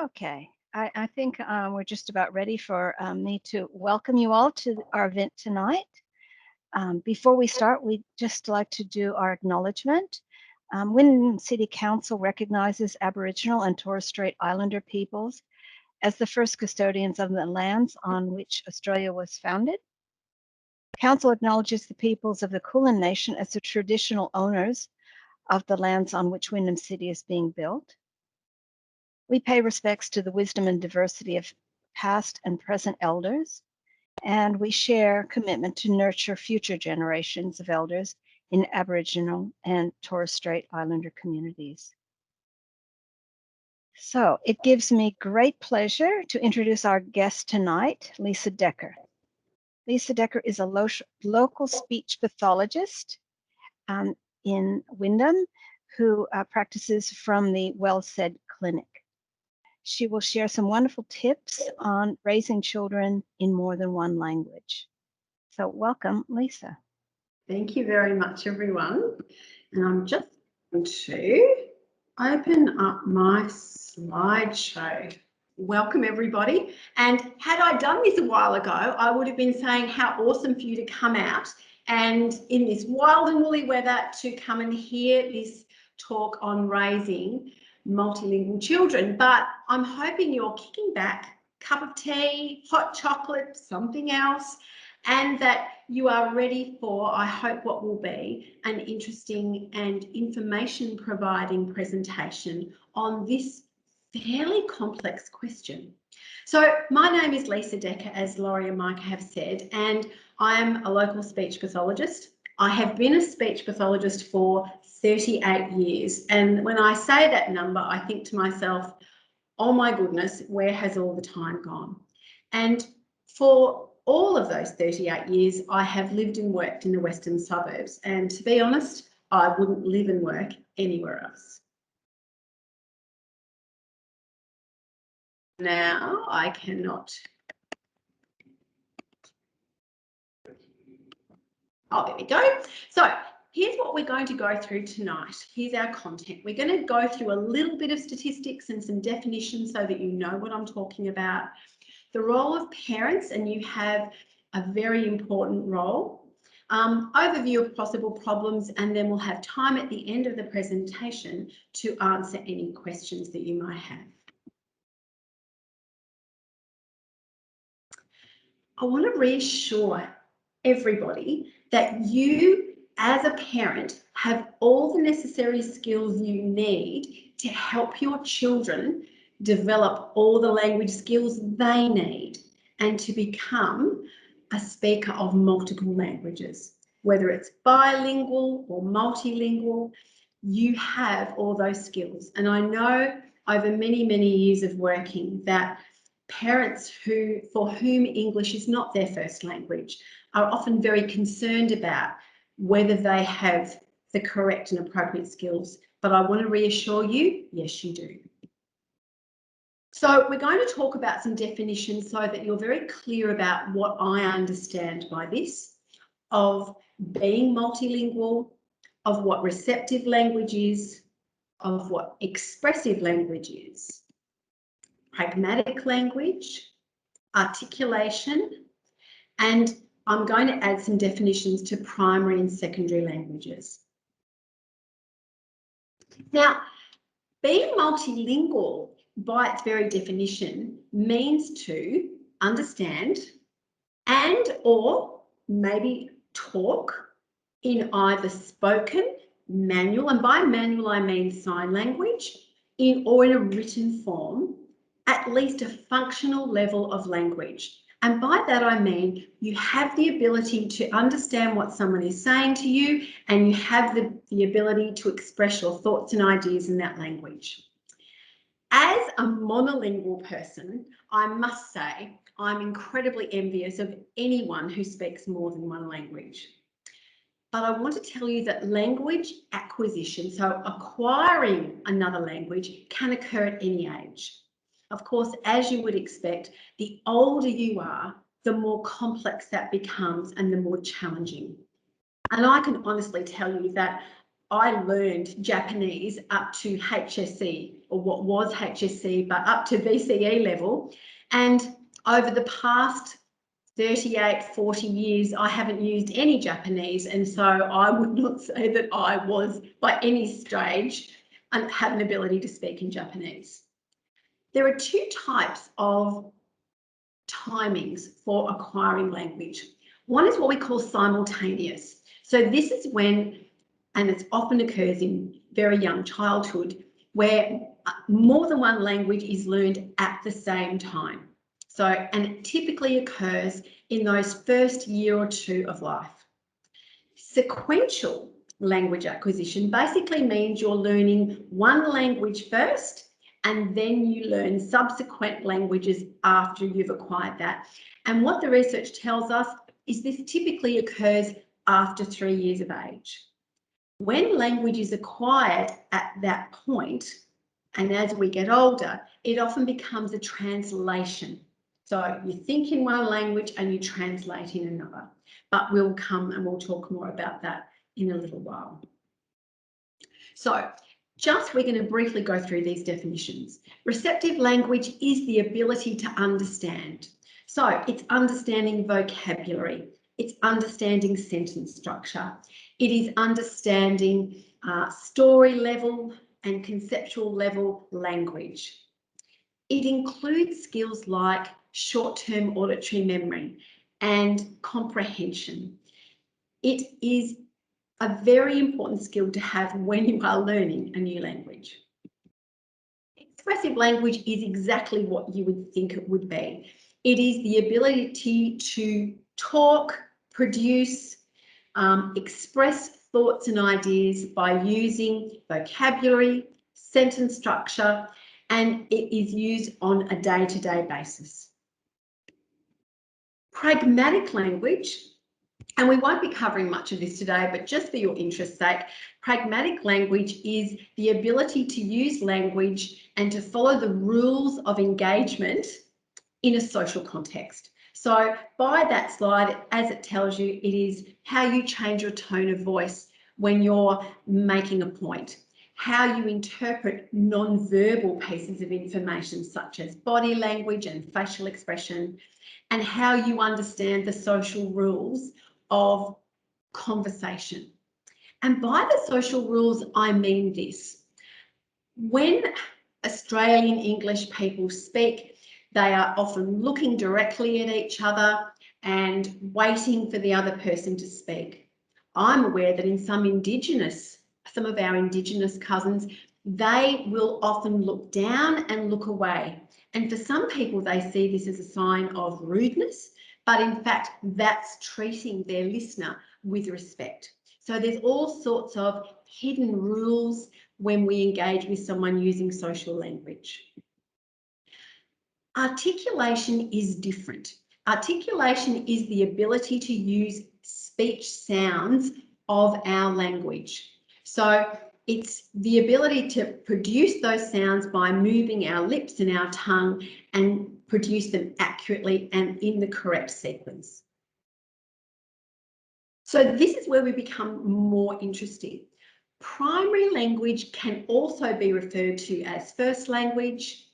Okay, I think we're just about ready for me to welcome you all to our event tonight. Before we start, we'd just like to do our acknowledgement. Wyndham City Council recognizes Aboriginal and Torres Strait Islander peoples as the first custodians of the lands on which Australia was founded. Council acknowledges the peoples of the Kulin Nation as the traditional owners of the lands on which Wyndham City is being built. We pay respects to the wisdom and diversity of past and present elders, and we share commitment to nurture future generations of elders in Aboriginal and Torres Strait Islander communities. So it gives me great pleasure to introduce our guest tonight, Lisa Decker. Lisa Decker is a local speech pathologist in Wyndham who practices from the Well Said Clinic. She will share some wonderful tips on raising children in more than one language. So welcome, Lisa. Thank you very much, everyone. And I'm just going to open up my slideshow. Welcome, everybody. And had I done this a while ago, I would have been saying how awesome for you to come out and in this wild and woolly weather to come and hear this talk on raising multilingual children. But I'm hoping you're kicking back, cup of tea, hot chocolate, something else, and that you are ready for, I hope, what will be an interesting and information providing presentation on this fairly complex question. So my name is Lisa Decker, as Laurie and Micah have said, and I'm a local speech pathologist. I have been a speech pathologist for 38 years. And when I say that number, I think to myself, oh my goodness, where has all the time gone? And for all of those 38 years, I have lived and worked in the western suburbs. And to be honest, I wouldn't live and work anywhere else. Now I cannot. Oh, there we go. So here's what we're going to go through tonight. Here's our content. We're going to go through a little bit of statistics and some definitions so that you know what I'm talking about. The role of parents, and you have a very important role. Overview of possible problems, and then we'll have time at the end of the presentation to answer any questions that you might have. I want to reassure everybody that you, as a parent, have all the necessary skills you need to help your children develop all the language skills they need and to become a speaker of multiple languages. Whether it's bilingual or multilingual, you have all those skills. And I know over many, many years of working that parents for whom English is not their first language are often very concerned about whether they have the correct and appropriate skills. But I want to reassure you, yes, you do. So we're going to talk about some definitions so that you're very clear about what I understand by this, of being multilingual, of what receptive language is, of what expressive language is, pragmatic language, articulation, and I'm going to add some definitions to primary and secondary languages. Now, being multilingual by its very definition means to understand and or maybe talk in either spoken, manual, and by manual I mean sign language, or in a written form, at least a functional level of language. And by that I mean you have the ability to understand what someone is saying to you, and you have the ability to express your thoughts and ideas in that language. As a monolingual person, I must say I'm incredibly envious of anyone who speaks more than one language. But I want to tell you that language acquisition, so acquiring another language, can occur at any age. Of course, as you would expect, the older you are, the more complex that becomes and the more challenging. And I can honestly tell you that I learned Japanese up to HSC, or what was HSC, but up to VCE level. And over the past 38, 40 years, I haven't used any Japanese. And so I would not say that I was by any stage have an ability to speak in Japanese. There are two types of timings for acquiring language. One is what we call simultaneous. So this is when, and it often occurs in very young childhood, where more than one language is learned at the same time. So, and it typically occurs in those first year or two of life. Sequential language acquisition basically means you're learning one language first and then you learn subsequent languages after you've acquired that. And what the research tells us is this typically occurs after 3 years of age. When language is acquired at that point, and as we get older, it often becomes a translation. So you think in one language and you translate in another. But we'll come and we'll talk more about that in a little while. So we're going to briefly go through these definitions. Receptive language is the ability to understand. So it's understanding vocabulary, it's understanding sentence structure, it is understanding story level and conceptual level language. It includes skills like short-term auditory memory and comprehension. It is a very important skill to have when you are learning a new language. Expressive language is exactly what you would think it would be. It is the ability to talk, produce, express thoughts and ideas by using vocabulary, sentence structure, and it is used on a day-to-day basis. Pragmatic language, and we won't be covering much of this today, but just for your interest's sake, pragmatic language is the ability to use language and to follow the rules of engagement in a social context. So by that slide, as it tells you, it is how you change your tone of voice when you're making a point, how you interpret non-verbal pieces of information such as body language and facial expression, and how you understand the social rules of conversation. And by the social rules, I mean this. When Australian English people speak, they are often looking directly at each other and waiting for the other person to speak. I'm aware that in some of our Indigenous cousins, they will often look down and look away. And for some people, they see this as a sign of rudeness, but in fact, that's treating their listener with respect. So there's all sorts of hidden rules when we engage with someone using social language. Articulation is different. Articulation is the ability to use speech sounds of our language. So it's the ability to produce those sounds by moving our lips and our tongue and produce them accurately and in the correct sequence. So this is where we become more interested. Primary language can also be referred to as first language,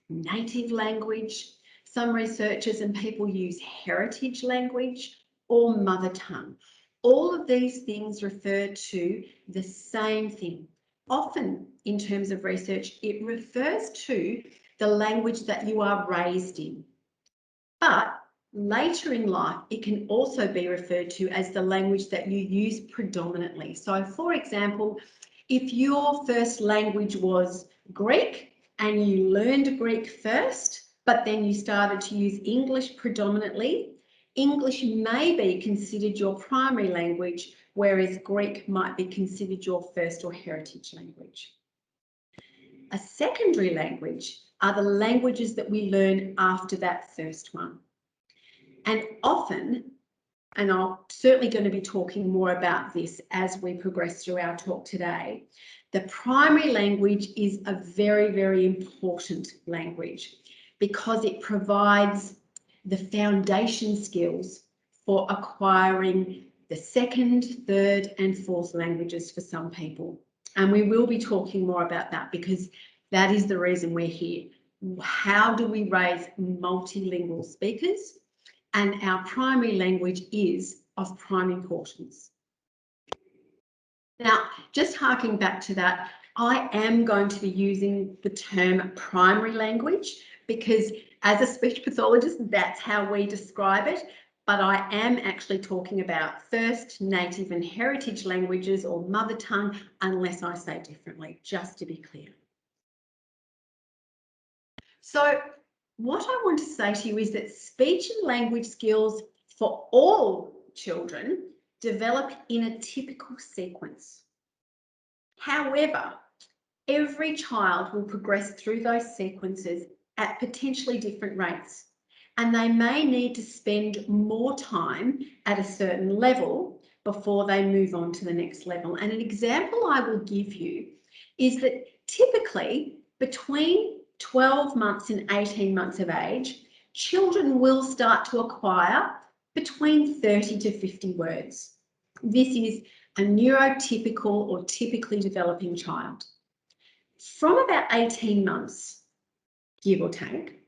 native language. Some researchers and people use heritage language or mother tongue. All of these things refer to the same thing. Often in terms of research, it refers to the language that you are raised in. But later in life, it can also be referred to as the language that you use predominantly. So for example, if your first language was Greek and you learned Greek first, but then you started to use English predominantly, English may be considered your primary language, whereas Greek might be considered your first or heritage language. A secondary language are the languages that we learn after that first one. And often, and I'm certainly going to be talking more about this as we progress through our talk today, the primary language is a very, very important language because it provides the foundation skills for acquiring the second, third and fourth languages for some people. And we will be talking more about that because that is the reason we're here. How do we raise multilingual speakers? And our primary language is of prime importance. Now, just harking back to that, I am going to be using the term primary language because as a speech pathologist, that's how we describe it. But I am actually talking about first, native and heritage languages or mother tongue, unless I say differently, just to be clear. So what I want to say to you is that speech and language skills for all children develop in a typical sequence. However, every child will progress through those sequences at potentially different rates, and they may need to spend more time at a certain level before they move on to the next level. And an example I will give you is that typically between 12 months and 18 months of age, children will start to acquire between 30 to 50 words. This is a neurotypical or typically developing child. From about 18 months, give or take,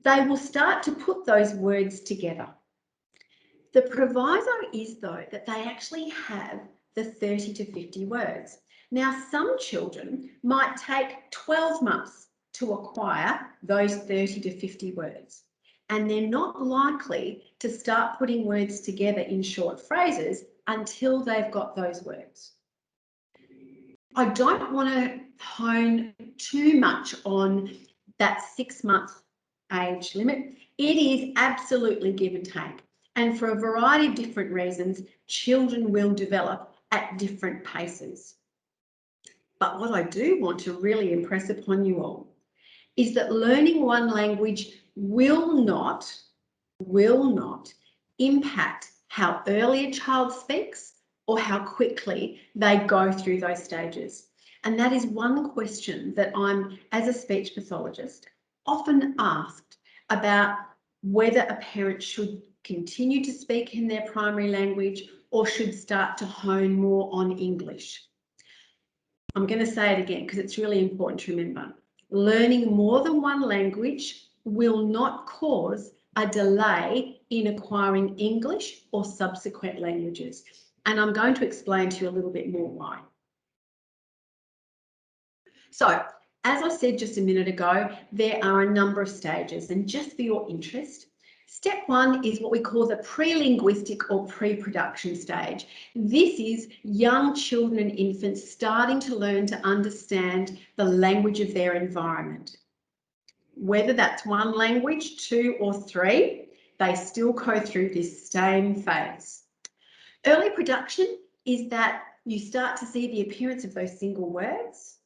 they will start to put those words together. The proviso is, though, that they actually have the 30 to 50 words. Now, some children might take 12 months to acquire those 30 to 50 words, and they're not likely to start putting words together in short phrases until they've got those words. I don't want to hone too much on that 6-month age limit. It is absolutely give and take. And for a variety of different reasons, children will develop at different paces. But what I do want to really impress upon you all is that learning one language will not impact how early a child speaks or how quickly they go through those stages. And that is one question that I'm, as a speech pathologist, often asked about whether a parent should continue to speak in their primary language or should start to hone more on English. I'm going to say it again because it's really important to remember. Learning more than one language will not cause a delay in acquiring English or subsequent languages. And I'm going to explain to you a little bit more why. So, as I said just a minute ago, there are a number of stages, and just for your interest, step one is what we call the pre-linguistic or pre-production stage. This is young children and infants starting to learn to understand the language of their environment. Whether that's one language, 2 or 3, they still go through this same phase. Early production is that you start to see the appearance of those single words.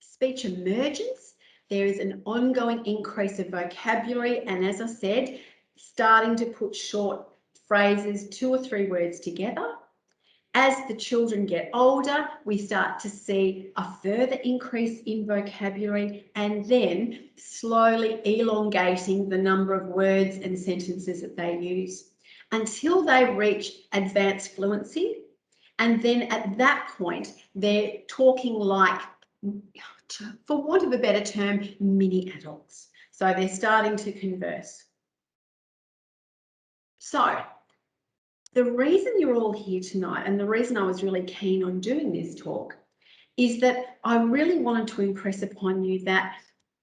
Speech emergence, there is an ongoing increase of vocabulary and, as I said, starting to put short phrases, 2 or 3 words together. As the children get older, we start to see a further increase in vocabulary and then slowly elongating the number of words and sentences that they use until they reach advanced fluency. And then at that point, they're talking like, for want of a better term, mini adults. So they're starting to converse. So the reason you're all here tonight and the reason I was really keen on doing this talk is that I really wanted to impress upon you that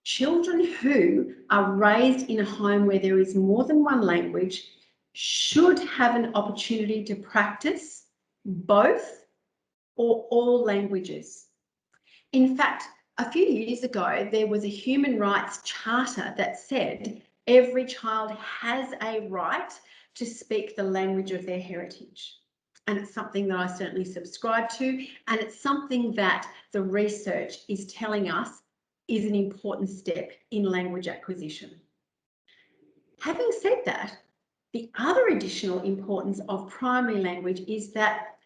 children who are raised in a home where there is more than one language should have an opportunity to practice both or all languages. In fact, a few years ago, there was a human rights charter that said every child has a right to speak the language of their heritage. And it's something that I certainly subscribe to, and it's something that the research is telling us is an important step in language acquisition. Having said that, the other additional importance of primary language is that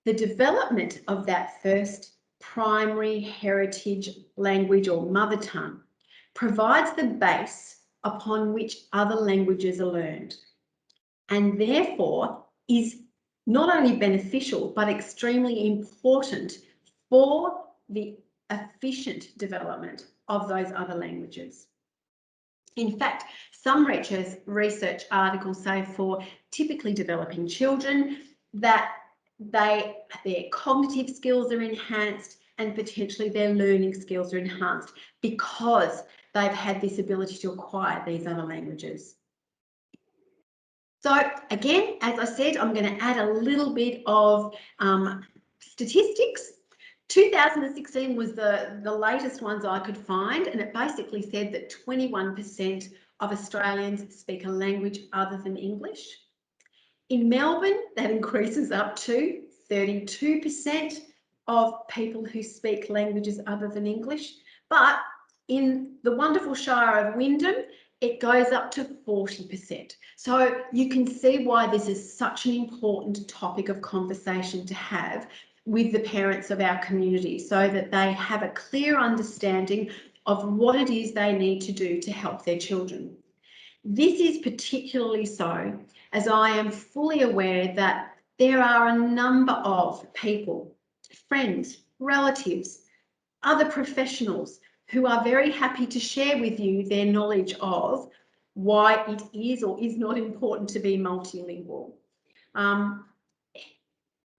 the development of that first primary heritage language or mother tongue provides the base upon which other languages are learned, and therefore is not only beneficial, but extremely important for the efficient development of those other languages. In fact, some research articles say for typically developing children that their cognitive skills are enhanced and potentially their learning skills are enhanced because they've had this ability to acquire these other languages. So again, as I said, I'm going to add a little bit of statistics. 2016 was the latest ones I could find, and it basically said that 21% of Australians speak a language other than English. In Melbourne, that increases up to 32% of people who speak languages other than English. But in the wonderful Shire of Wyndham, it goes up to 40%. So you can see why this is such an important topic of conversation to have with the parents of our community, so that they have a clear understanding of what it is they need to do to help their children. This is particularly so as I am fully aware that there are a number of people, friends, relatives, other professionals who are very happy to share with you their knowledge of why it is or is not important to be multilingual.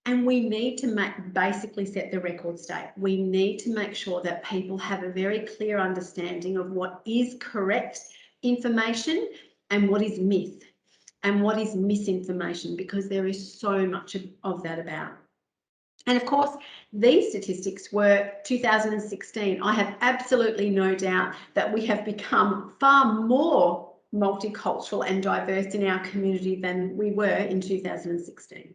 And we need to basically set the record straight. We need to make sure that people have a very clear understanding of what is correct information and what is myth and what is misinformation, because there is so much of that about. And of course, these statistics were 2016. I have absolutely no doubt that we have become far more multicultural and diverse in our community than we were in 2016.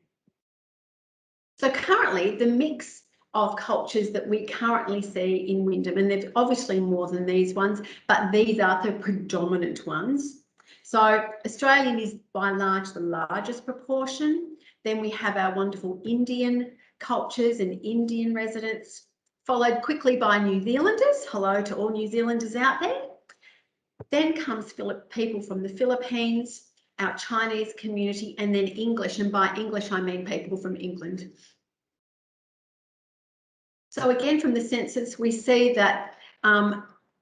So currently, the mix of cultures that we currently see in Wyndham, and there's obviously more than these ones, but these are the predominant ones. So Australian is by and large the largest proportion. Then we have our wonderful Indian cultures and Indian residents, followed quickly by New Zealanders. Hello to all New Zealanders out there. Then comes people from the Philippines, our Chinese community, and then English. And by English, I mean people from England. So again, from the census, we see that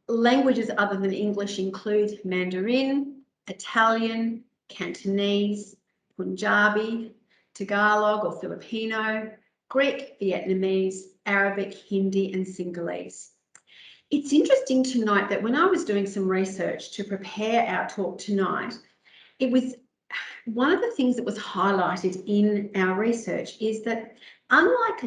languages other than English include Mandarin, Italian, Cantonese, Punjabi, Tagalog or Filipino, Greek, Vietnamese, Arabic, Hindi, and Sinhalese. It's interesting to note that when I was doing some research to prepare our talk tonight, it was one of the things that was highlighted in our research is that unlike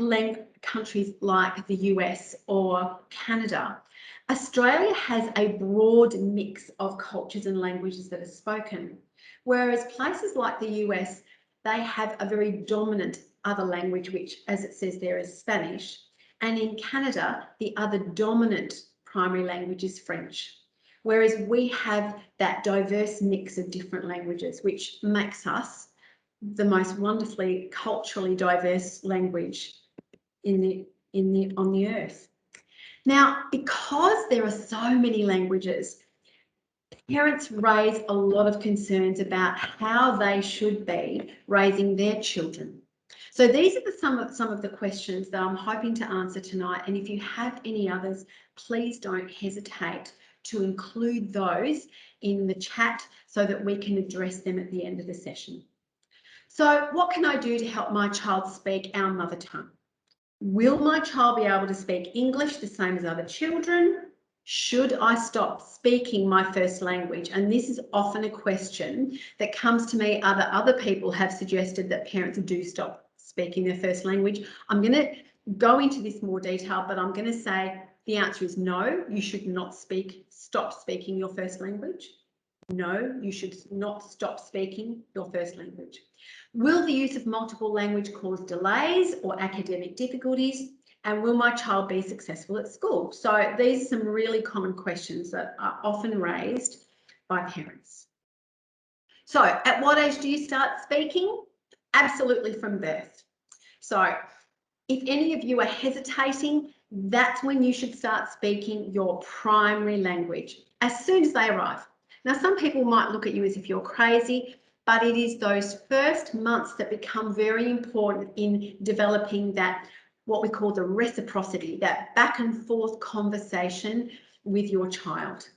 countries like the US or Canada, Australia has a broad mix of cultures and languages that are spoken, whereas places like the US, they have a very dominant other language, which, as it says there, is Spanish. And in Canada, the other dominant primary language is French, whereas we have that diverse mix of different languages, which makes us the most wonderfully culturally diverse language on the earth. Now, because there are so many languages, parents raise a lot of concerns about how they should be raising their children. So these are some of the questions that I'm hoping to answer tonight. And if you have any others, please don't hesitate to include those in the chat so that we can address them at the end of the session. So what can I do to help my child speak our mother tongue? Will my child be able to speak English the same as other children? Should I stop speaking my first language? And this is often a question that comes to me. Other people have suggested that parents do stop speaking their first language. I'm going to go into this more detail, but I'm going to say the answer is no, you should not stop speaking your first language. No, you should not stop speaking your first language. Will the use of multiple language cause delays or academic difficulties? And will my child be successful at school? So these are some really common questions that are often raised by parents. So at what age do you start speaking? Absolutely from birth. So if any of you are hesitating, that's when you should start speaking your primary language as soon as they arrive. Now, some people might look at you as if you're crazy, but it is those first months that become very important in developing that, what we call the reciprocity, that back and forth conversation with your child.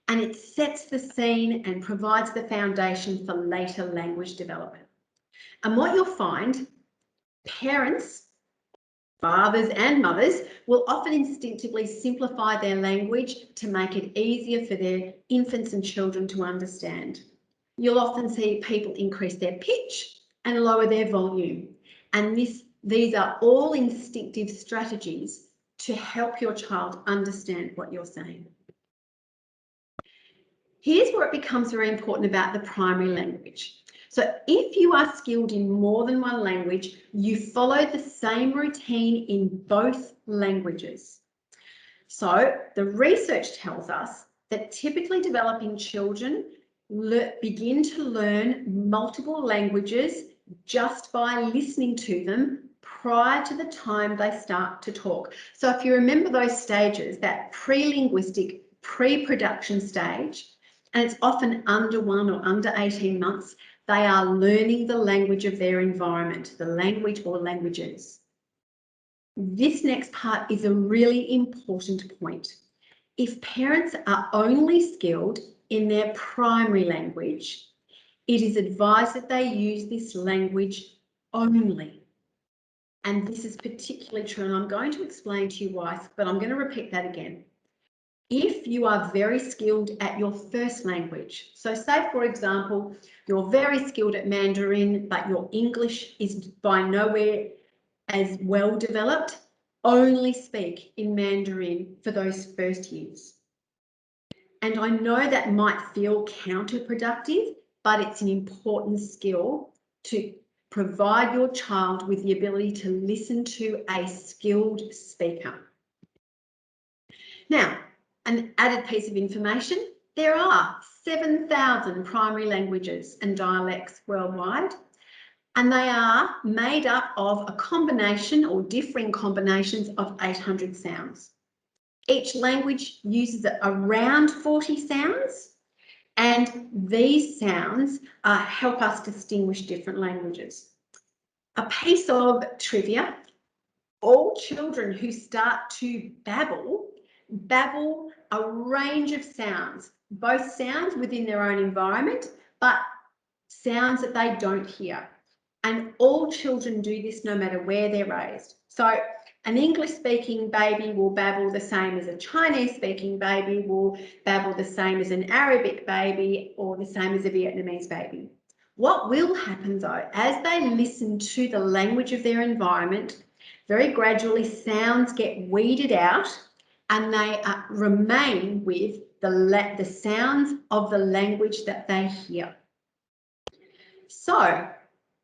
And it sets the scene and provides the foundation for later language development. And what you'll find, parents, fathers and mothers, will often instinctively simplify their language to make it easier for their infants and children to understand. You'll often see people increase their pitch and lower their volume. And these are all instinctive strategies to help your child understand what you're saying. Here's where it becomes very important about the primary language. So if you are skilled in more than one language, you follow the same routine in both languages. So the research tells us that typically developing children begin to learn multiple languages just by listening to them prior to the time they start to talk. So if you remember those stages, that pre-linguistic, pre-production stage, and it's often under 1 or under 18 months, they are learning the language of their environment, the language or languages. This next part is a really important point. If parents are only skilled in their primary language, it is advised that they use this language only. And this is particularly true, and I'm going to explain to you why, but I'm going to repeat that again. If you are very skilled at your first language, so say, for example, you're very skilled at Mandarin, but your English is by nowhere as well developed, only speak in Mandarin for those first years. And I know that might feel counterproductive, but it's an important skill to provide your child with the ability to listen to a skilled speaker. Now, an added piece of information, there are 7,000 primary languages and dialects worldwide, and they are made up of a combination or differing combinations of 800 sounds. Each language uses around 40 sounds, and these sounds help us distinguish different languages. A piece of trivia, all children who start to babble a range of sounds, both sounds within their own environment, but sounds that they don't hear. And all children do this no matter where they're raised. So an English-speaking baby will babble the same as a Chinese-speaking baby, will babble the same as an Arabic baby, or the same as a Vietnamese baby. What will happen though, as they listen to the language of their environment, very gradually sounds get weeded out and they remain with the sounds of the language that they hear. So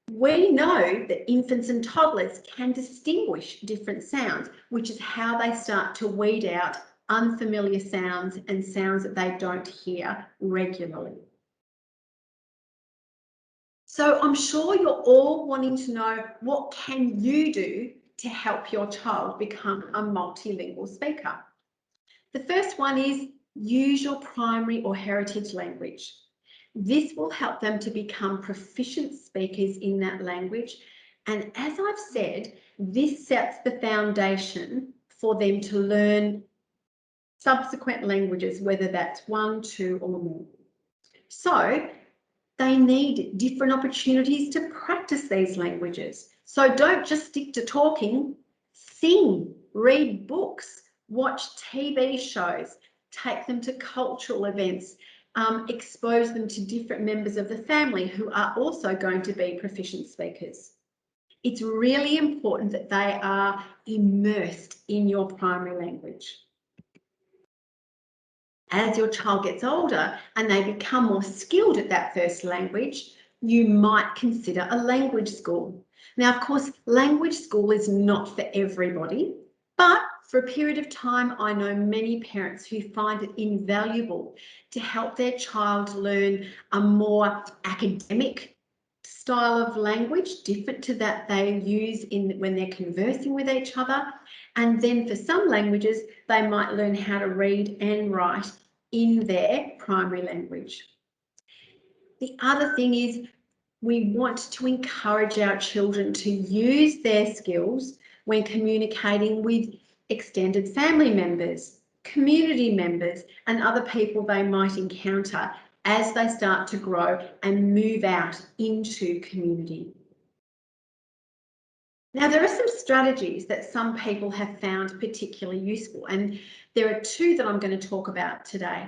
we know that infants and toddlers can distinguish different sounds, which is how they start to weed out unfamiliar sounds and sounds that they don't hear regularly. So I'm sure you're all wanting to know, what can you do to help your child become a multilingual speaker? The first one is use your primary or heritage language. This will help them to become proficient speakers in that language. And as I've said, this sets the foundation for them to learn subsequent languages, whether that's 1, 2, or more. So they need different opportunities to practice these languages. So don't just stick to talking, sing, read books, watch TV shows, take them to cultural events, expose them to different members of the family who are also going to be proficient speakers. It's really important that they are immersed in your primary language. As your child gets older and they become more skilled at that first language, you might consider a language school. Now, of course, language school is not for everybody, but for a period of time, I know many parents who find it invaluable to help their child learn a more academic style of language, different to that they use when they're conversing with each other. And then for some languages, they might learn how to read and write in their primary language. The other thing is, we want to encourage our children to use their skills when communicating with extended family members, community members, and other people they might encounter as they start to grow and move out into community. Now, there are some strategies that some people have found particularly useful, and there are two that I'm going to talk about today.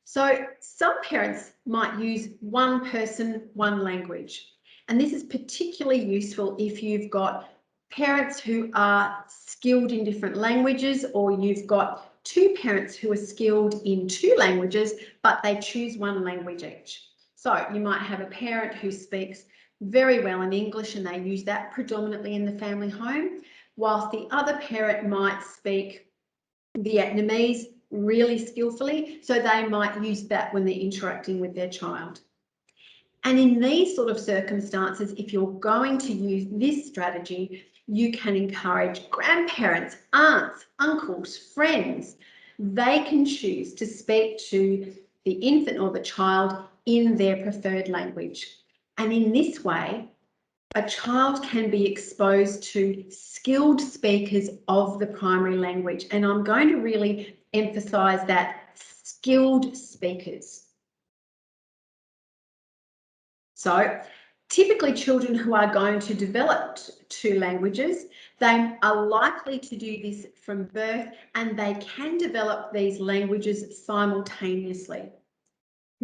So some parents might use one person, one language, and this is particularly useful if you've got parents who are skilled in different languages, or you've got two parents who are skilled in two languages, but they choose one language each. So you might have a parent who speaks very well in English and they use that predominantly in the family home, whilst the other parent might speak Vietnamese really skillfully, so they might use that when they're interacting with their child. And in these sort of circumstances, if you're going to use this strategy, you can encourage grandparents, aunts, uncles, friends. They can choose to speak to the infant or the child in their preferred language. And in this way, a child can be exposed to skilled speakers of the primary language. And I'm going to really emphasise that, skilled speakers. So typically children who are going to develop two languages, they are likely to do this from birth, and they can develop these languages simultaneously.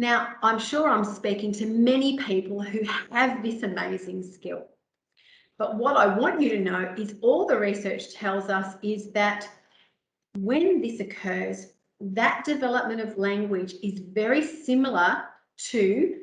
Now, I'm sure I'm speaking to many people who have this amazing skill. But what I want you to know is all the research tells us is that when this occurs, that development of language is very similar to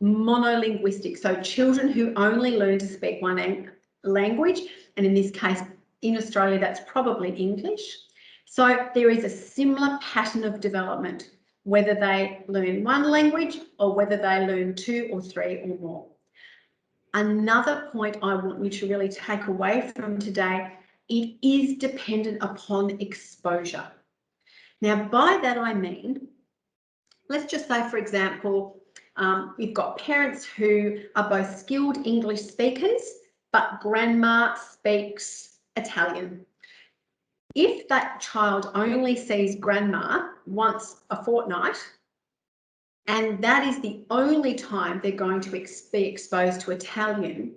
monolinguistic. So children who only learn to speak one language, and in this case, in Australia, that's probably English. So there is a similar pattern of development, whether they learn one language or whether they learn two or three or more. Another point I want you to really take away from today, it is dependent upon exposure. Now, by that I mean, let's just say, for example, you've got parents who are both skilled English speakers, but grandma speaks Italian. If that child only sees grandma once a fortnight, and that is the only time they're going to be exposed to Italian,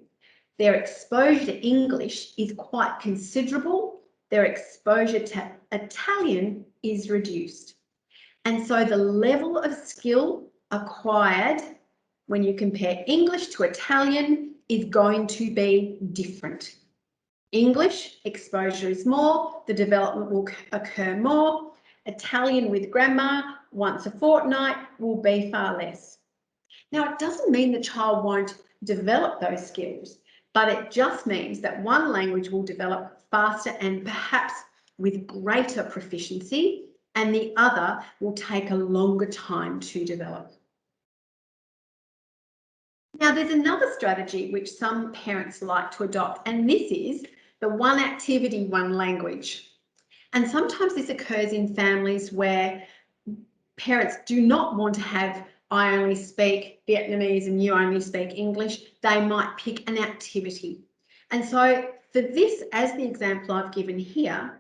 their exposure to English is quite considerable. Their exposure to Italian is reduced. And so the level of skill acquired when you compare English to Italian is going to be different. English exposure is more, the development will occur more. Italian with grandma once a fortnight will be far less. Now, it doesn't mean the child won't develop those skills, but it just means that one language will develop faster and perhaps with greater proficiency, and the other will take a longer time to develop. Now, there's another strategy which some parents like to adopt, and this is the one activity, one language. And sometimes this occurs in families where parents do not want to have I only speak Vietnamese and you only speak English. They might pick an activity. And so for this, as the example I've given here,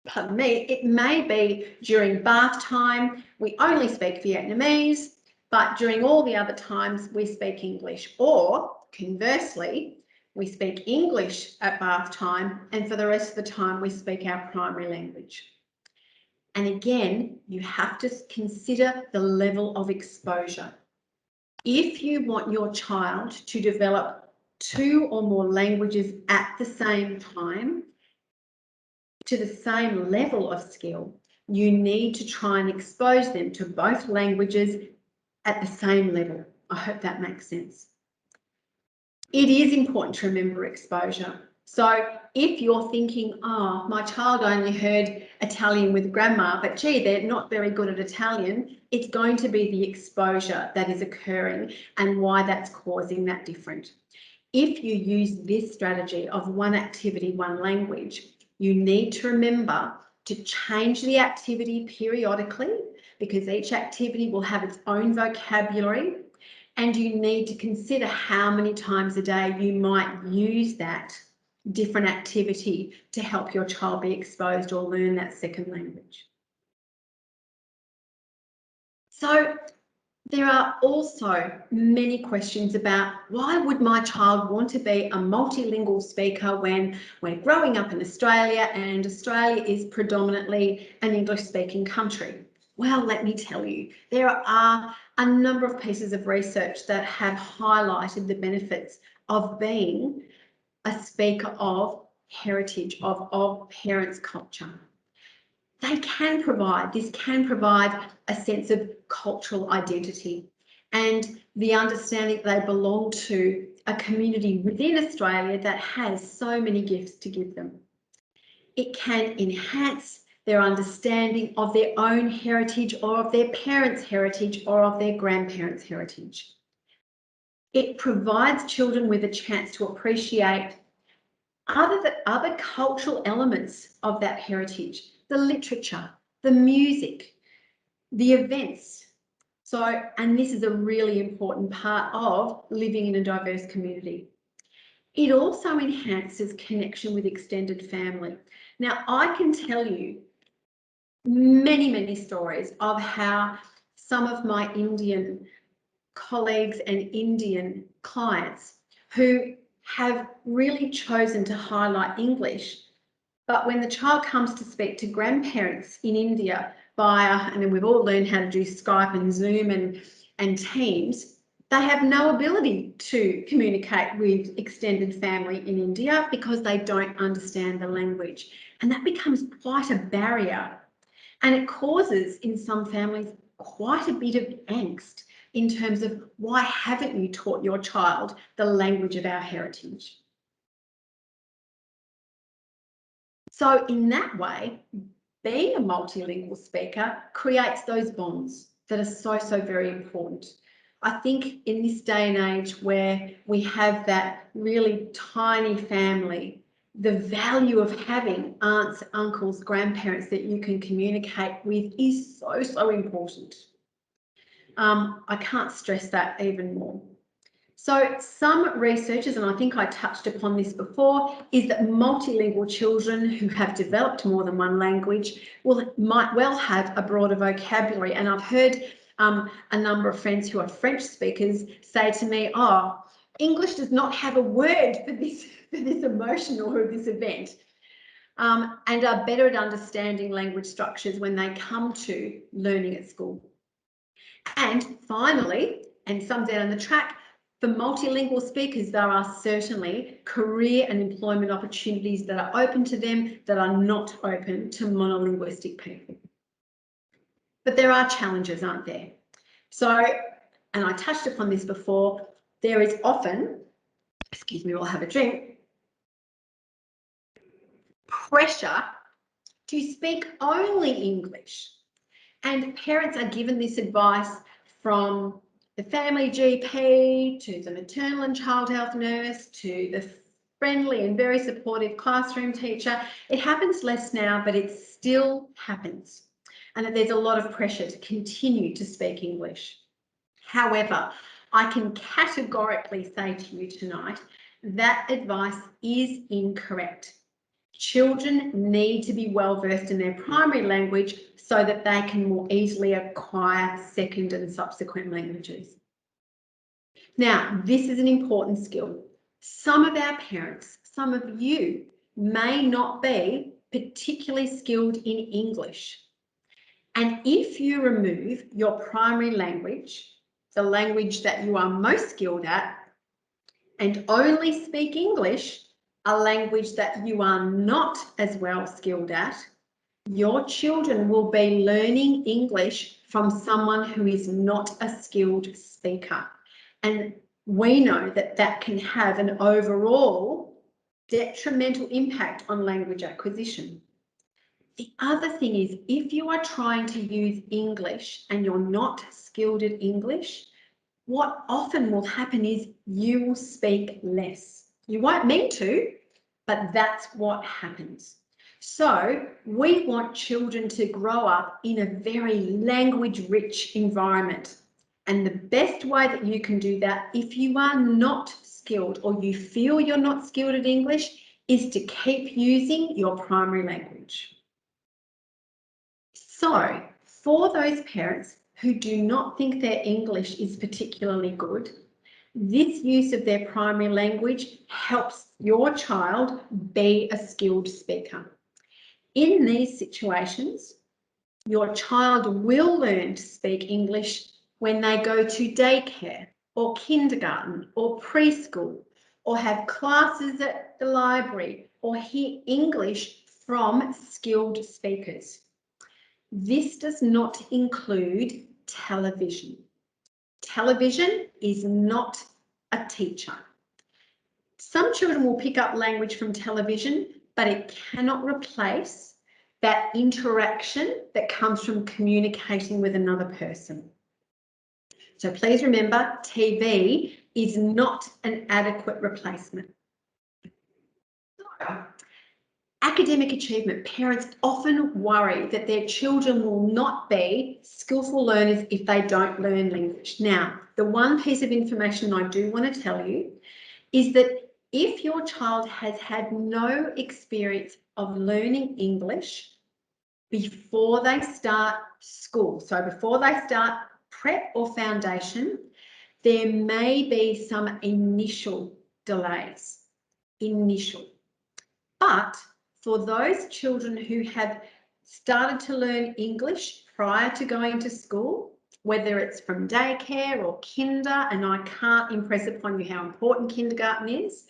pardon me, it may be during bath time, we only speak Vietnamese, but during all the other times we speak English. Or conversely, we speak English at bath time, and for the rest of the time we speak our primary language. And again, you have to consider the level of exposure. If you want your child to develop two or more languages at the same time, to the same level of skill, you need to try and expose them to both languages at the same level. I hope that makes sense. It is important to remember exposure. So if you're thinking, oh, my child only heard Italian with grandma, but gee, they're not very good at Italian, it's going to be the exposure that is occurring and why that's causing that difference. If you use this strategy of one activity, one language, you need to remember to change the activity periodically, because each activity will have its own vocabulary, And you need to consider how many times a day you might use that different activity to help your child be exposed or learn that second language. So there are also many questions about why would my child want to be a multilingual speaker when we're growing up in Australia and Australia is predominantly an English-speaking country? Well, let me tell you, there are a number of pieces of research that have highlighted the benefits of being a speaker of heritage, of parents' culture. This can provide a sense of cultural identity and the understanding that they belong to a community within Australia that has so many gifts to give them. It can enhance their understanding of their own heritage or of their parents' heritage or of their grandparents' heritage. It provides children with a chance to appreciate other cultural elements of that heritage, the literature, the music, the events. So, and this is a really important part of living in a diverse community. It also enhances connection with extended family. Now, I can tell you many stories of how some of my Indian colleagues and Indian clients who have really chosen to highlight English, but when the child comes to speak to grandparents in India via, and then we've all learned how to do Skype and Zoom and Teams, they have no ability to communicate with extended family in India because they don't understand the language. And that becomes quite a barrier. And it causes in some families quite a bit of angst in terms of why haven't you taught your child the language of our heritage? So in that way, being a multilingual speaker creates those bonds that are so very important. I think in this day and age where we have that really tiny family, the value of having aunts, uncles, grandparents that you can communicate with is so important. I can't stress that even more. So some researchers, and I think I touched upon this before, is that multilingual children who have developed more than one language might well have a broader vocabulary. And I've heard a number of friends who are French speakers say to me, oh, English does not have a word for this emotion or this event, and are better at understanding language structures when they come to learning at school. And finally, and some down the track, for multilingual speakers, there are certainly career and employment opportunities that are open to them that are not open to monolinguistic people. But there are challenges, aren't there? So, and I touched upon this before, there is often, excuse me, we'll have a drink, pressure to speak only English. And parents are given this advice from the family GP to the maternal and child health nurse to the friendly and very supportive classroom teacher. It happens less now, but it still happens. And that there's a lot of pressure to continue to speak English. However, I can categorically say to you tonight that advice is incorrect. Children need to be well versed in their primary language so that they can more easily acquire second and subsequent languages. Now, this is an important skill. Some of our parents, some of you may not be particularly skilled in English. And if you remove your primary language, the language that you are most skilled at, and only speak English, a language that you are not as well skilled at, your children will be learning English from someone who is not a skilled speaker. And we know that that can have an overall detrimental impact on language acquisition. The other thing is, if you are trying to use English and you're not skilled at English, what often will happen is you will speak less. You won't mean to, but that's what happens. So we want children to grow up in a very language-rich environment. And the best way that you can do that, if you are not skilled or you feel you're not skilled at English, is to keep using your primary language. So, for those parents who do not think their English is particularly good, this use of their primary language helps your child be a skilled speaker. In these situations, your child will learn to speak English when they go to daycare or kindergarten or preschool, or have classes at the library, or hear English from skilled speakers. This does not include television. Television is not a teacher. Some children will pick up language from television, but it cannot replace that interaction that comes from communicating with another person. So please remember, TV is not an adequate replacement. Academic achievement. Parents often worry that their children will not be skillful learners if they don't learn language. Now, the one piece of information I do want to tell you is that if your child has had no experience of learning English before they start school, so before they start prep or foundation, there may be some initial delays. But for those children who have started to learn English prior to going to school, whether it's from daycare or kinder, and I can't impress upon you how important kindergarten is,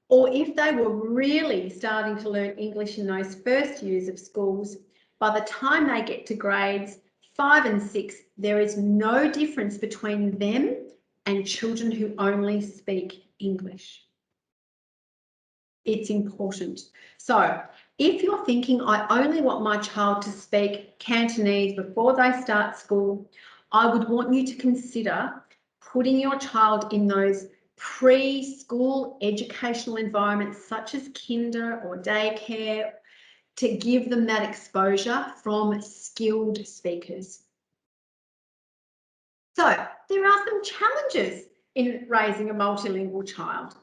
or if they were really starting to learn English in those first years of schools, by the time they get to grades 5 and 6, there is no difference between them and children who only speak English. It's important. So if you're thinking, I only want my child to speak Cantonese before they start school, I would want you to consider putting your child in those preschool educational environments such as kinder or daycare to give them that exposure from skilled speakers. So there are some challenges in raising a multilingual child.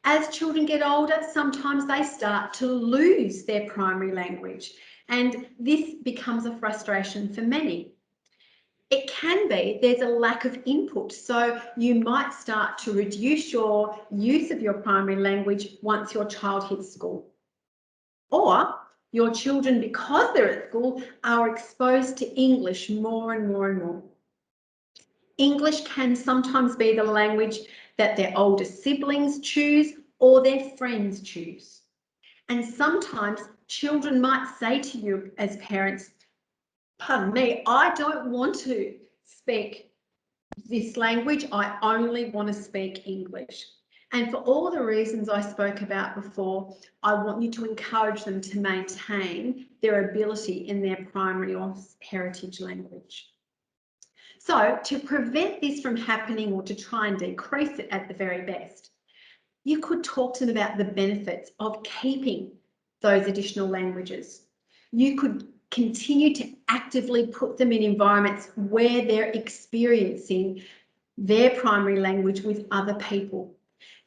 As children get older, sometimes they start to lose their primary language, and this becomes a frustration for many. It can be there's a lack of input, so you might start to reduce your use of your primary language once your child hits school. Or your children, because they're at school, are exposed to English more and more and more. English can sometimes be the language that their older siblings choose or their friends choose. And sometimes children might say to you as parents, pardon me, I don't want to speak this language, I only want to speak English. And for all the reasons I spoke about before, I want you to encourage them to maintain their ability in their primary or heritage language. So to prevent this from happening, or to try and decrease it at the very best, you could talk to them about the benefits of keeping those additional languages. You could continue to actively put them in environments where they're experiencing their primary language with other people.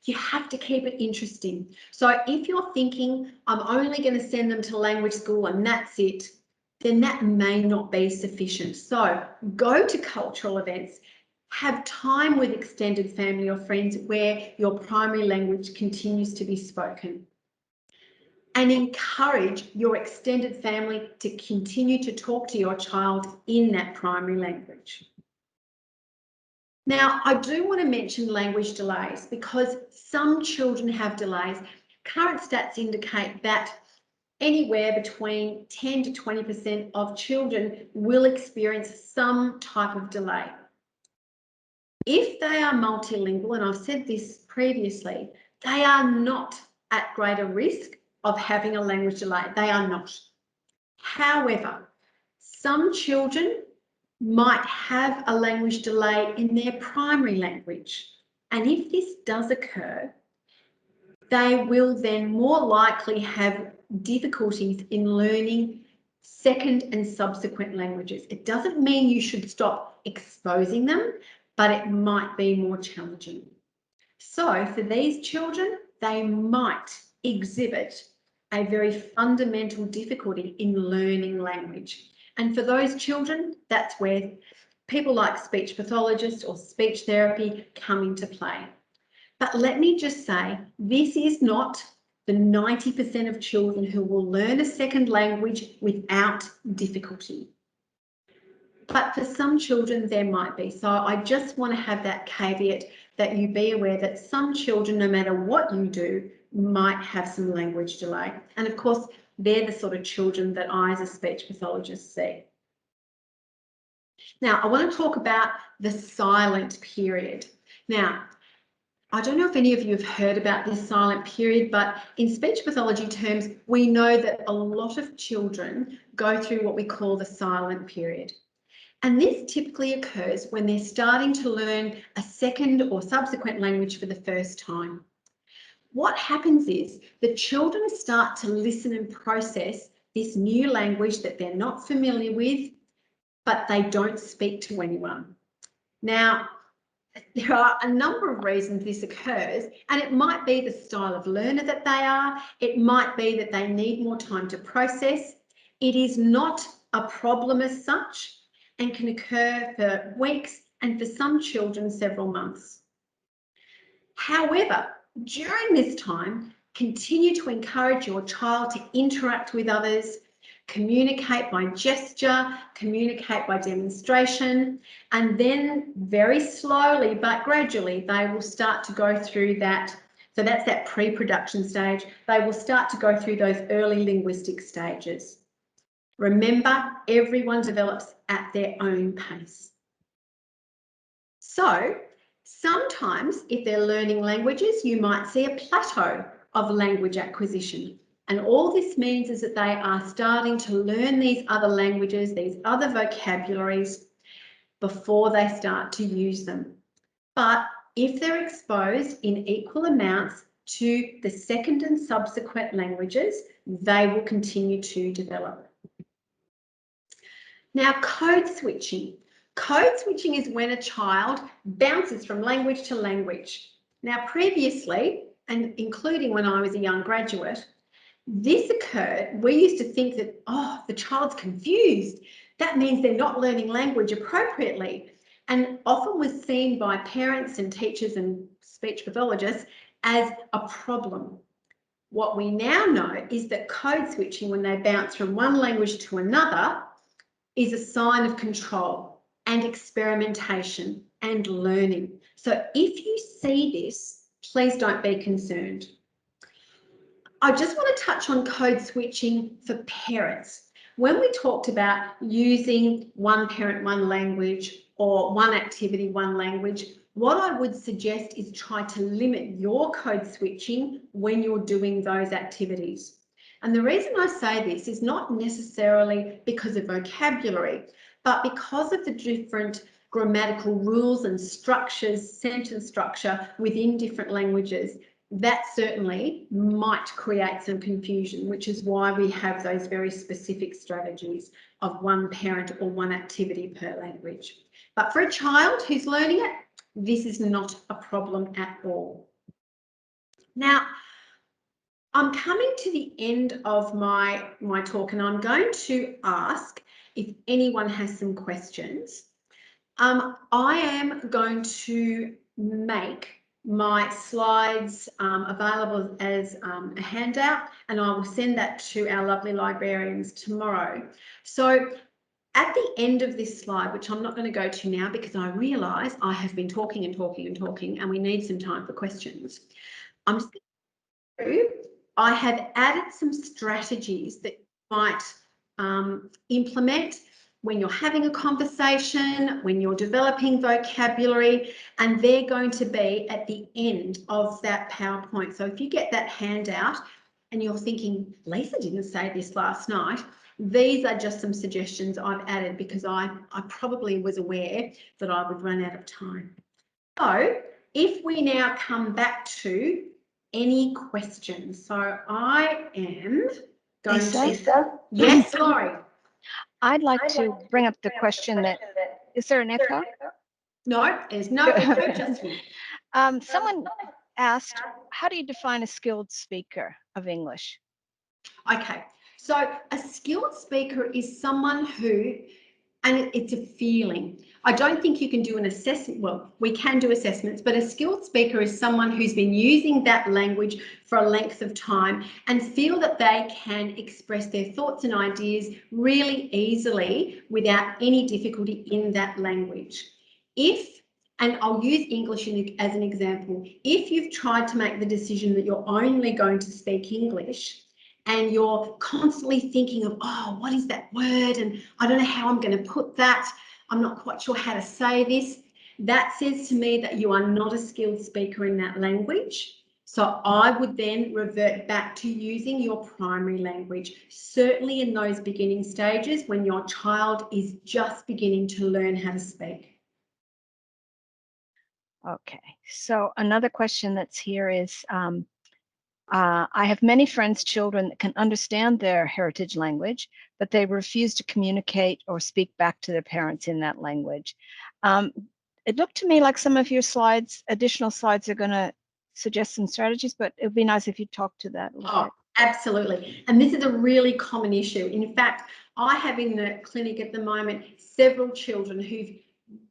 You have to keep it interesting. So if you're thinking, I'm only going to send them to language school and that's it, then that may not be sufficient. So go to cultural events, have time with extended family or friends where your primary language continues to be spoken, and encourage your extended family to continue to talk to your child in that primary language. Now, I do want to mention language delays because some children have delays. Current stats indicate that anywhere between 10 to 20% of children will experience some type of delay. If they are multilingual, and I've said this previously, they are not at greater risk of having a language delay. They are not. However, some children might have a language delay in their primary language. And if this does occur, they will then more likely have difficulties in learning second and subsequent languages. It doesn't mean you should stop exposing them, but it might be more challenging. So for these children, they might exhibit a very fundamental difficulty in learning language. And for those children, that's where people like speech pathologists or speech therapy come into play. But let me just say, this is not the 90% of children who will learn a second language without difficulty. But for some children, there might be. So I just want to have that caveat that you be aware that some children, no matter what you do, might have some language delay. And of course, they're the sort of children that I, as a speech pathologist, see. Now, I want to talk about the silent period. Now, I don't know if any of you have heard about this silent period, but in speech pathology terms, we know that a lot of children go through what we call the silent period. And this typically occurs when they're starting to learn a second or subsequent language for the first time. What happens is the children start to listen and process this new language that they're not familiar with, but they don't speak to anyone. Now, there are a number of reasons this occurs, and it might be the style of learner that they are. It might be that they need more time to process. It is not a problem as such and can occur for weeks and for some children several months. However, during this time, continue to encourage your child to interact with others, communicate by gesture, communicate by demonstration, and then very slowly but gradually they will start to go through that. So that's that pre-production stage. They will start to go through those early linguistic stages. Remember, everyone develops at their own pace. So sometimes if they're learning languages, you might see a plateau of language acquisition. And all this means is that they are starting to learn these other languages, these other vocabularies, before they start to use them. But if they're exposed in equal amounts to the second and subsequent languages, they will continue to develop. Now, code switching. Code switching is when a child bounces from language to language. Now, previously, and including when I was a young graduate, this occurred, we used to think that, oh, the child's confused. That means they're not learning language appropriately. And often was seen by parents and teachers and speech pathologists as a problem. What we now know is that code switching, when they bounce from one language to another, is a sign of control and experimentation and learning. So if you see this, please don't be concerned. I just want to touch on code switching for parents. When we talked about using one parent, one language, or one activity, one language, what I would suggest is try to limit your code switching when you're doing those activities. And the reason I say this is not necessarily because of vocabulary, but because of the different grammatical rules and structures, sentence structure within different languages. That certainly might create some confusion, which is why we have those very specific strategies of one parent or one activity per language. But for a child who's learning it, this is not a problem at all. Now, I'm coming to the end of my talk, and I'm going to ask if anyone has some questions. I am going to make my slides available as a handout, and I will send that to our lovely librarians tomorrow. So at the end of this slide, which I'm not going to go to now because I realise I have been talking and talking and talking and we need some time for questions. I'm just going to go through. I have added some strategies that you might implement when you're having a conversation, when you're developing vocabulary, and they're going to be at the end of that PowerPoint. So if you get that handout and you're thinking, Lisa didn't say this last night, these are just some suggestions I've added because I probably was aware that I would run out of time. So if we now come back to any questions. So I am going to... Lisa? Yes, Laurie. I'd like to bring up the question that, is there an echo? No, there's no echo, just me. Someone asked, how do you define a skilled speaker of English? Okay, so a skilled speaker is someone who, and it's a feeling. I don't think you can do an assessment. Well, we can do assessments, but a skilled speaker is someone who's been using that language for a length of time and feel that they can express their thoughts and ideas really easily without any difficulty in that language. And I'll use English as an example, if you've tried to make the decision that you're only going to speak English, and you're constantly thinking of, oh, what is that word? And I don't know how I'm going to put that. I'm not quite sure how to say this. That says to me that you are not a skilled speaker in that language. So I would then revert back to using your primary language, certainly in those beginning stages when your child is just beginning to learn how to speak. Okay, so another question that's here is, I have many friends' children that can understand their heritage language, but they refuse to communicate or speak back to their parents in that language. It looked to me like some of your slides, additional slides, are going to suggest some strategies, but it would be nice if you talk to that a little bit. Absolutely. And this is a really common issue. In fact, I have in the clinic at the moment several children who've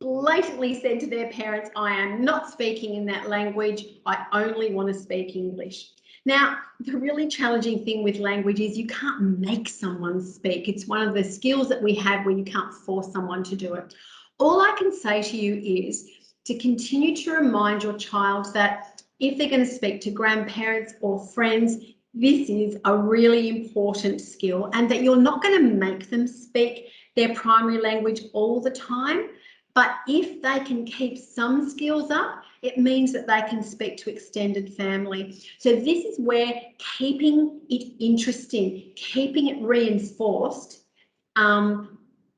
blatantly said to their parents, I am not speaking in that language. I only want to speak English. Now, the really challenging thing with language is you can't make someone speak. It's one of the skills that we have where you can't force someone to do it. All I can say to you is to continue to remind your child that if they're going to speak to grandparents or friends, this is a really important skill, and that you're not going to make them speak their primary language all the time. But if they can keep some skills up, it means that they can speak to extended family. So this is where keeping it interesting, keeping it reinforced, not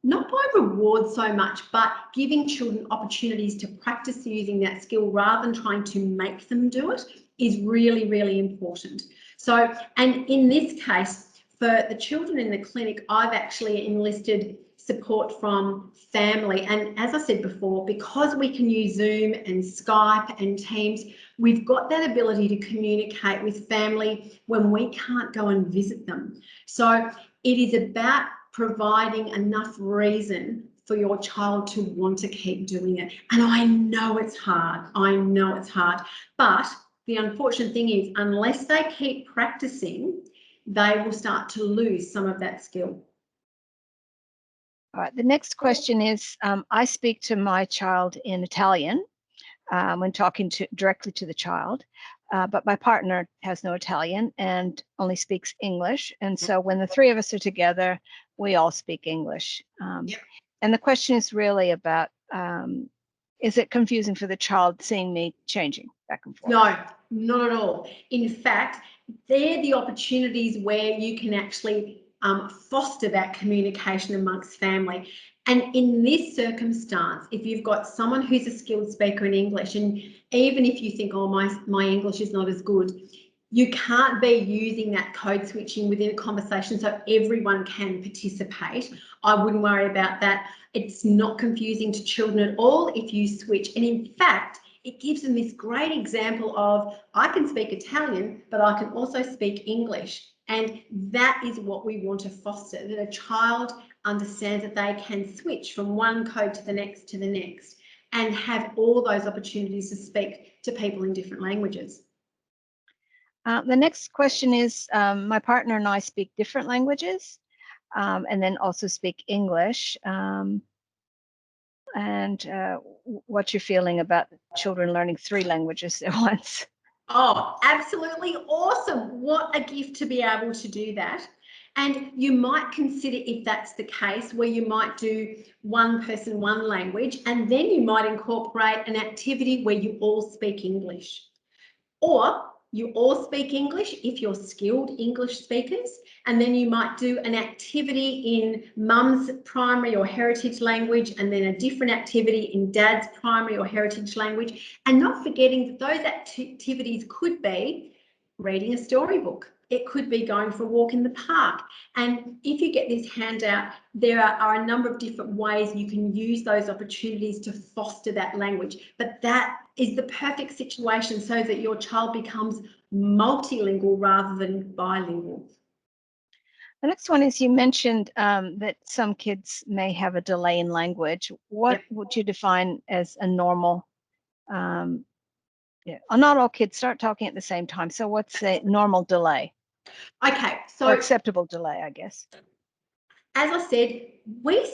by reward so much, but giving children opportunities to practice using that skill rather than trying to make them do it, is really, really important. So, and in this case, for the children in the clinic, I've actually enlisted support from family. And as I said before, because we can use Zoom and Skype and Teams, we've got that ability to communicate with family when we can't go and visit them. So it is about providing enough reason for your child to want to keep doing it. And I know it's hard. But the unfortunate thing is, unless they keep practicing, they will start to lose some of that skill. All right, the next question is, I speak to my child in Italian when talking directly to the child, but my partner has no Italian and only speaks English. And so when the three of us are together, we all speak English. Yep. And the question is really about, is it confusing for the child seeing me changing back and forth? No, not at all. In fact, they're the opportunities where you can actually foster that communication amongst family. And in this circumstance, if you've got someone who's a skilled speaker in English, and even if you think, oh, my English is not as good, you can't be using that code switching within a conversation so everyone can participate. I wouldn't worry about that. It's not confusing to children at all if you switch. And in fact, it gives them this great example of, I can speak Italian, but I can also speak English. And that is what we want to foster, that a child understands that they can switch from one code to the next and have all those opportunities to speak to people in different languages. The next question is, my partner and I speak different languages and then also speak English. And what's your feeling about children learning 3 languages at once? Oh, absolutely awesome. What a gift to be able to do that. And you might consider, if that's the case, where you might do one person, one language, and then you might incorporate an activity where you all speak English. Or you all speak English if you're skilled English speakers, and then you might do an activity in mum's primary or heritage language, and then a different activity in dad's primary or heritage language, and not forgetting that those activities could be reading a storybook, it could be going for a walk in the park. And if you get this handout, there are a number of different ways you can use those opportunities to foster that language. But that is the perfect situation so that your child becomes multilingual rather than bilingual. The next one is, you mentioned that some kids may have a delay in language. What would you define as a normal? Not all kids start talking at the same time. So what's a normal delay? Okay, so or acceptable delay, I guess. As I said, we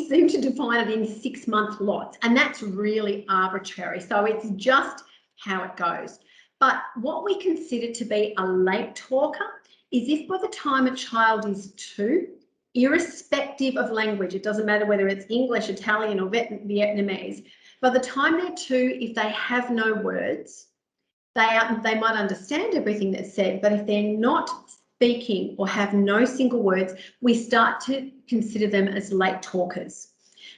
seem to define it in 6-month lots, and that's really arbitrary. So it's just how it goes. But what we consider to be a late talker is if by the time a child is 2, irrespective of language, it doesn't matter whether it's English, Italian, or Vietnamese, by the time they're 2, if they have no words, they might understand everything that's said, but if they're not speaking or have no single words, we start to consider them as late talkers.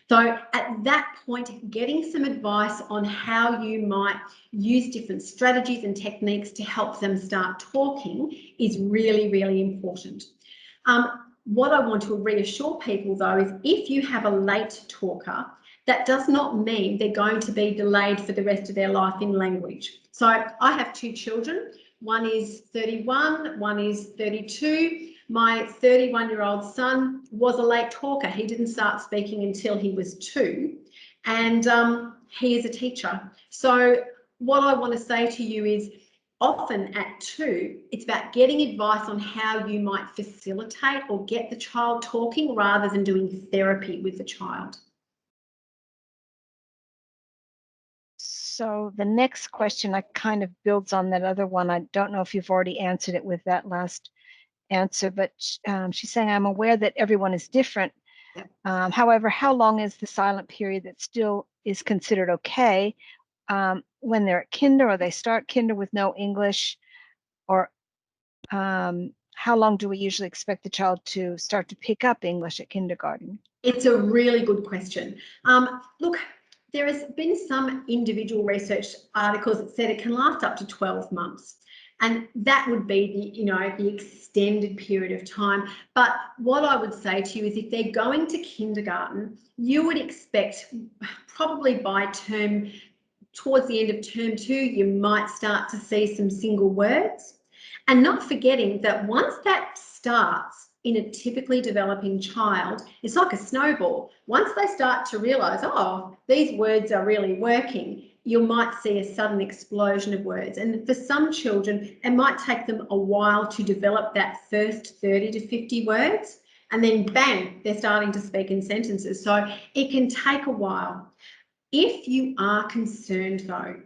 So at that point, getting some advice on how you might use different strategies and techniques to help them start talking is really, really important. What I want to reassure people, though, is if you have a late talker, that does not mean they're going to be delayed for the rest of their life in language. So I have 2 children. One is 31, one is 32. My 31-year-old son was a late talker. He didn't start speaking until he was 2, and he is a teacher. So what I want to say to you is, often at 2, it's about getting advice on how you might facilitate or get the child talking rather than doing therapy with the child. So the next question kind of builds on that other one. I don't know if you've already answered it with that last answer, but she's saying, I'm aware that everyone is different. Yep. However, how long is the silent period that still is considered okay when they're at kinder, or they start kinder with no English, or how long do we usually expect the child to start to pick up English at kindergarten? It's a really good question. Look, there has been some individual research articles that said it can last up to 12 months. And that would be the extended period of time. But what I would say to you is, if they're going to kindergarten, you would expect probably by towards the end of term 2, you might start to see some single words. And not forgetting that once that starts in a typically developing child, it's like a snowball. Once they start to realise, oh, these words are really working, you might see a sudden explosion of words. And for some children, it might take them a while to develop that first 30 to 50 words, and then bang, they're starting to speak in sentences. So it can take a while. If you are concerned, though,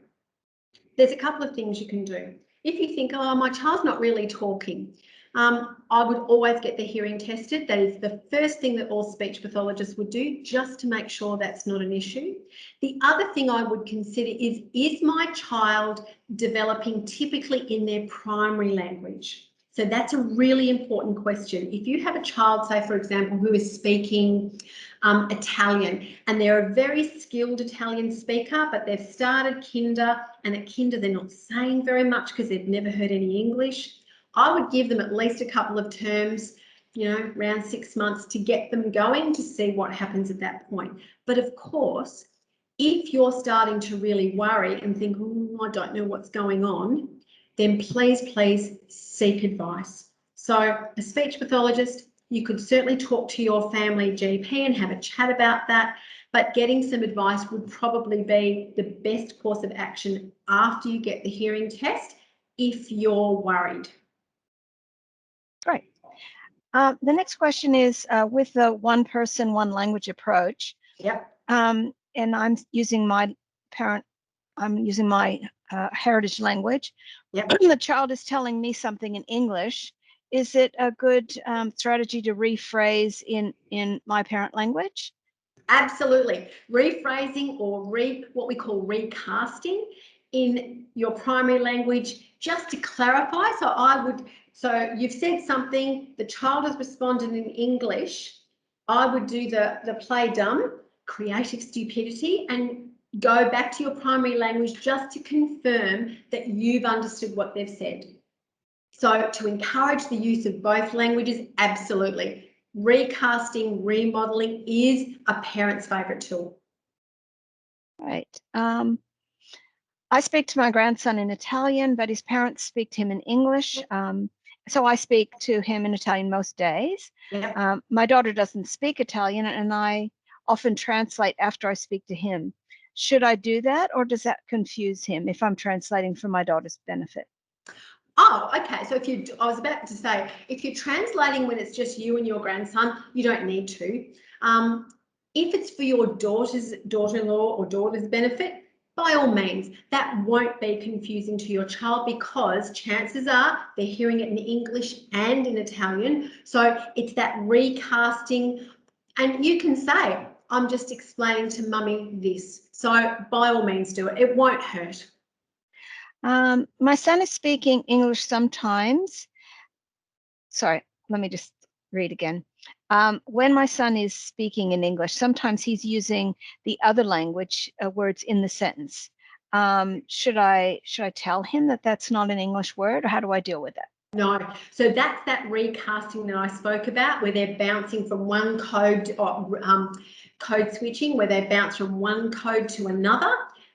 there's a couple of things you can do. If you think, oh, my child's not really talking, I would always get the hearing tested. That is the first thing that all speech pathologists would do, just to make sure that's not an issue. The other thing I would consider is my child developing typically in their primary language? So that's a really important question. If you have a child, say, for example, who is speaking Italian, and they're a very skilled Italian speaker, but they've started kinder, and at kinder they're not saying very much because they've never heard any English, I would give them at least a couple of terms, around 6 months, to get them going, to see what happens at that point. But of course, if you're starting to really worry and think, oh, I don't know what's going on, then please seek advice. So a speech pathologist, you could certainly talk to your family GP and have a chat about that, but getting some advice would probably be the best course of action after you get the hearing test, if you're worried. Great. The next question is, with the one person, one language approach. Yep. And I'm using my heritage language. Yep. The child is telling me something in English. Is it a good strategy to rephrase in my parent language? Absolutely. Rephrasing, or what we call recasting in your primary language, just to clarify. So you've said something, the child has responded in English. I would do the play dumb, creative stupidity, and go back to your primary language just to confirm that you've understood what they've said. So to encourage the use of both languages, absolutely. Recasting, remodeling is a parent's favourite tool. Right. I speak to my grandson in Italian, but his parents speak to him in English. So I speak to him in Italian most days. Yep. My daughter doesn't speak Italian, and I often translate after I speak to him. Should I do that, or does that confuse him if I'm translating for my daughter's benefit? Oh, okay. So I was about to say, if you're translating when it's just you and your grandson, you don't need to. If it's for your daughter-in-law or daughter's benefit, by all means, that won't be confusing to your child because chances are they're hearing it in English and in Italian. So it's that recasting, and you can say, I'm just explaining to mummy this. So by all means do it. It won't hurt. My son is speaking English sometimes. Sorry, let me just read again. When my son is speaking in English, sometimes he's using the other language words in the sentence. Should I tell him that that's not an English word, or how do I deal with that? No, so that's that recasting that I spoke about, where they're bouncing from one code, or code switching, where they bounce from one code to another.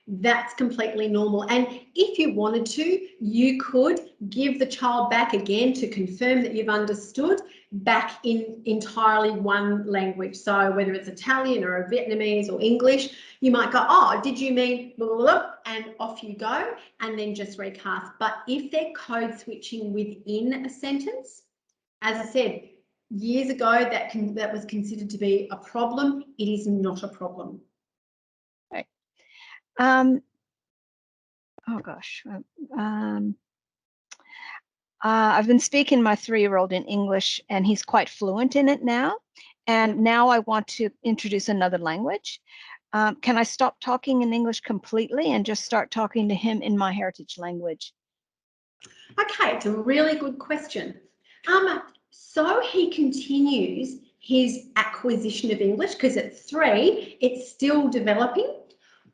That's completely normal. And if you wanted to, you could give the child back again to confirm that you've understood back in entirely one language. So whether it's Italian or a Vietnamese or English, you might go, oh, did you mean blah, blah, blah, and off you go, and then just recast. But if they're code switching within a sentence, as I said, years ago, that was considered to be a problem. It is not a problem. Right. Oh gosh. I've been speaking to my 3-year-old in English, and he's quite fluent in it now. And now I want to introduce another language. Can I stop talking in English completely and just start talking to him in my heritage language? Okay, it's a really good question. So he continues his acquisition of English because at 3, it's still developing.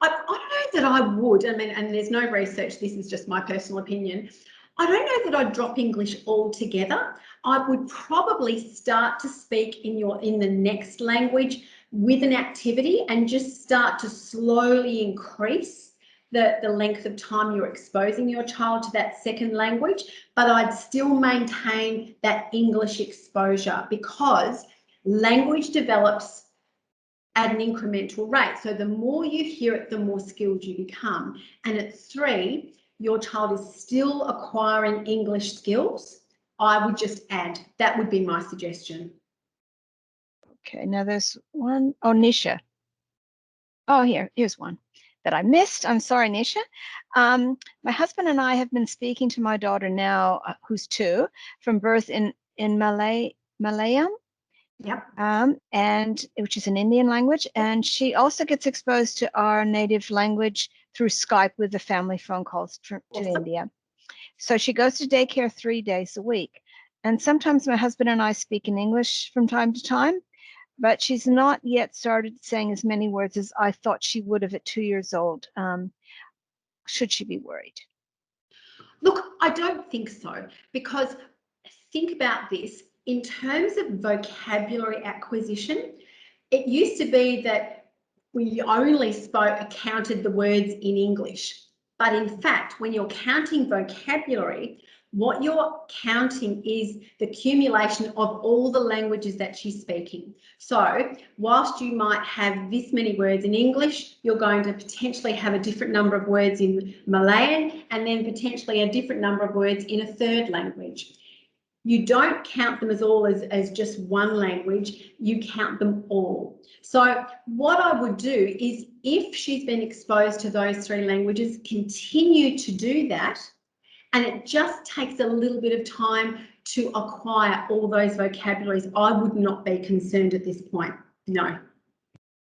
I don't know that I would, I mean, and there's no research, this is just my personal opinion. I don't know that I'd drop English altogether. I would probably start to speak in the next language with an activity and just start to slowly increase the length of time you're exposing your child to that second language, but I'd still maintain that English exposure because language develops at an incremental rate. So the more you hear it, the more skilled you become. And at 3, your child is still acquiring English skills. I would just add, that would be my suggestion. Okay, now there's one. Oh, Nisha. Oh, here's one that I missed. I'm sorry, Nisha. My husband and I have been speaking to my daughter now, who's 2, from birth in Malayalam. Yep. And which is an Indian language, and she also gets exposed to our native language through Skype with the family phone calls to India. So she goes to daycare 3 days a week, and sometimes my husband and I speak in English from time to time, but she's not yet started saying as many words as I thought she would have at 2 years old. Should she be worried? Look, I don't think so, because think about this. In terms of vocabulary acquisition, it used to be that we only counted the words in English. But in fact, when you're counting vocabulary, what you're counting is the accumulation of all the languages that she's speaking. So whilst you might have this many words in English, you're going to potentially have a different number of words in Malayan and then potentially a different number of words in a third language. You don't count them as all as just one language, you count them all. So what I would do is, if she's been exposed to those 3 languages, continue to do that. And it just takes a little bit of time to acquire all those vocabularies. I would not be concerned at this point, no.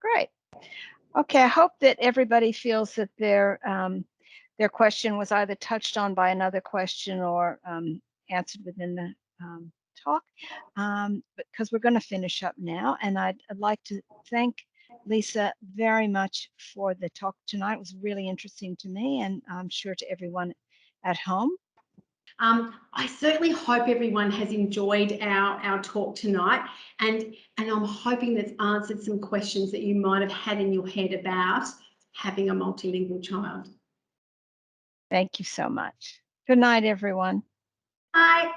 Great. Okay, I hope that everybody feels that their question was either touched on by another question or answered within the talk, because we're going to finish up now, and I'd like to thank Lisa very much for the talk tonight. It was really interesting to me, and I'm sure to everyone at home. I certainly hope everyone has enjoyed our talk tonight, and I'm hoping that's answered some questions that you might have had in your head about having a multilingual child. Thank you so much. Good night, everyone. Bye.